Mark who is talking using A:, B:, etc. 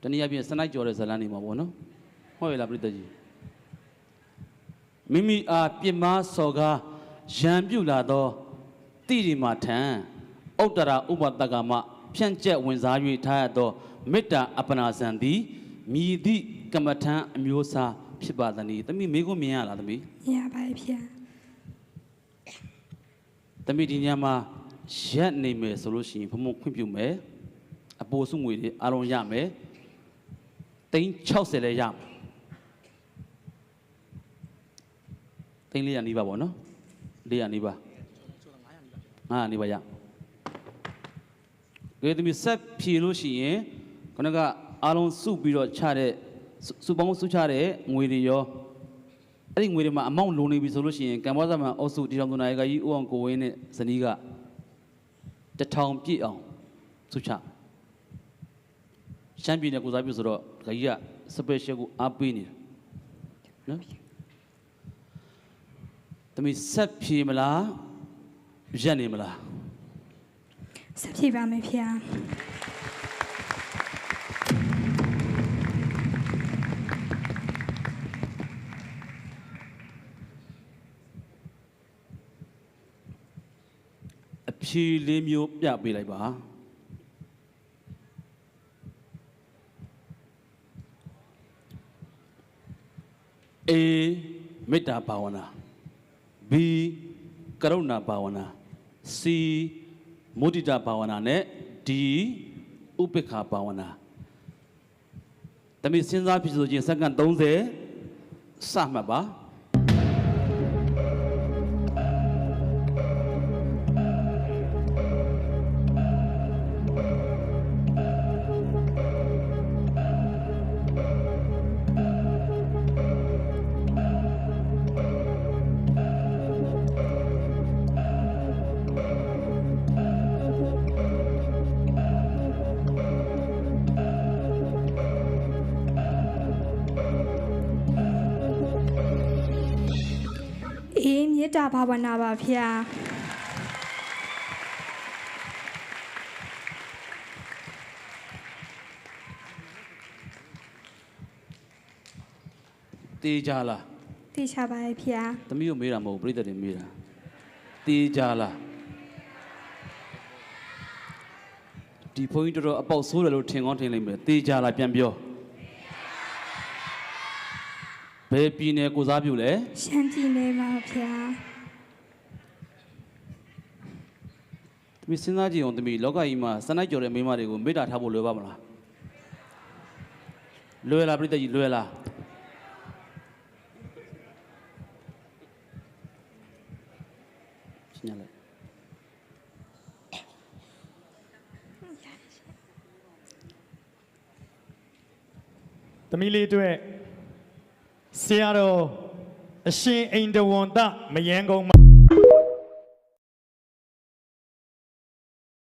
A: တနည်းအားဖြင့်စနိုက်ကြော်တဲ့ဇလန်းနေမှာပေါ့နော်ဟုတ်ရဲ့လားပြိတ္တကြီးမိမိအားပြစ်မှားစော်ကားရန်ပြုလာသောတိရိမာထံဥတ္တရာဥပတကမဖြန့်ကျက်ဝင်စား၍ထားရသောမေတ္တာအပနာဇံသည်မြည်သည့်ကမ္မထံအမျိုးအစားဖြစ်ပါသည်။သမီးမိကိုမြင်ရလားသမီး
B: မြင်ရပါဗျာ
A: သမီးဒီညမှာရက်နေမယ်ဆိုလို့ရှိရင်ဘုံခွင့်ပြုမယ်အပိုစုငွေတွေအားလုံးရမယ်360လဲရမယ်300နီးပါပေါ့နော်400နီးပါ900နီးပါရကဲသမီးဆက်ဖြေလို့ရှိရင်ခဏကအားလုံးစုပြီးတော့ချတဲ့စုပေါင်းစုချတဲ့ငွေတွေရောအဲ့ဒီငွေတွေမှာအမောင့်လုံနေပြီဆိုလို့ရှိရင်ကမ္ဘောဇာမန်အုပ်စုတီထောင်သူနိုင်ကကြီးဦးအောင်ကိုဝင်းနဲ့ဇနီးက1000ပြည့်အောင်စုချရှမ်းပြည်နယ်ကိုစားပြုဆိုတော့ကကြီးကစပယ်ရှယ်ကိုအားပေးနေတယ်နော်သမီးဆက်ဖြေမလားရက်နေမလား
B: ဆက်ဖြေပါမယ်ဗျာ
A: အဖြေလေးမျိုးပြပေးလိုက်ပါA မေတ္တာဘာဝနာ B ကရုဏာဘာဝနာ C မုဒိတာဘာဝနာနဲ့ D ဥပေက္ခဘာဝနာတမီစဉ်းစားဖြစ်ဆိုခြင်းစက္ကန့်30စမှတ်ပါ
B: မေတ္တာဘာဝနာပါဗျာ
A: တေးကြလား
B: တေးချပါရဲ့ဗျာ
A: သမီးကိုမေးတာမဟုတ်ပြိတ္တတွေမေးတာတေးကြလားဒီဘုန်းကြီးတော်အပေါက်ဆိုးတယ်လို့ထင်ကောင်းထင်လိမ့်မယ်တေးကြလားပြန်ပြောဘယ်ပြည်နယ်ကိုစားပြုလဲ
B: ရှမ်းပြည်နယ်ပါဗျာ
A: သမီးစဉ်းစားကြည့်အောင်သမီးလောကကြီးမှာစနိုက်ကြော်တဲ့မိန်းမတွေကိုမေတ္တာထားဖို့လွယ်ပါမလားလွယ်လားပြိတ္တကြီးလွယ်လားရှင်းရလိုက်
C: သမီးလေးအတွက်ဆရာတော်အရှင်အိန္ဒဝန္တမယန်းကုန်း